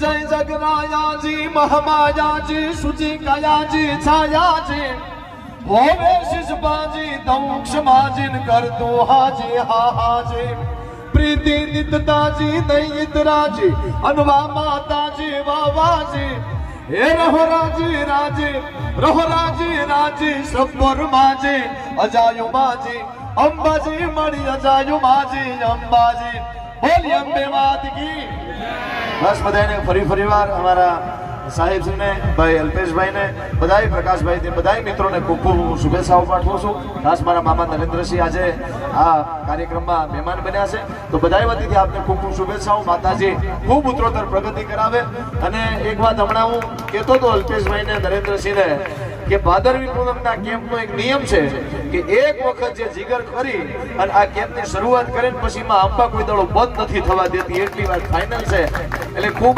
जय जगराया जी महामाया जी सुजी काया जी छाया जी होवे शिषबाजी दंश माजिन कर दो हाजी हा हाजी प्रीति नितता जी नैतरा जी अनुवा माता जी वावा जी हे रहो राजी राजी रहो राजी राजी सब्बर माजी अजायु माजी अंबाजी मणि अजायु माजी अंबाजी बोली अंबे मात की। बस बधाई फरी वार हमारा साहेब जी ने भाई अल्पेश भाई ने बधाई प्रकाश भाई ने बधाई मित्रों ने खूब खूब शुभेच्छाओं पाठवुं छुं। खास मारा मामा नरेंद्र सिंह आज आ कार्यक्रम में मेहमान बन्या छे तो बधाई वतीथी आपने खूब खूब शुभेच्छाओं। माताजी खूब उत्तरोत्तर प्रगति करावे। अने एक बात हमणां हूँ कहेतो तो अल्पेश भाई ने नरेंद्र सिंह ने कि भादरवी पूनमना केम्पनो एक नियम छे कि एक वखत जे जिगर करी अने आ केम्पनी शरूआत करे पछी मां अंबा कोई दड़ो बंद नथी थवा देती एटली वात फाइनल छे। એટલે ખૂબ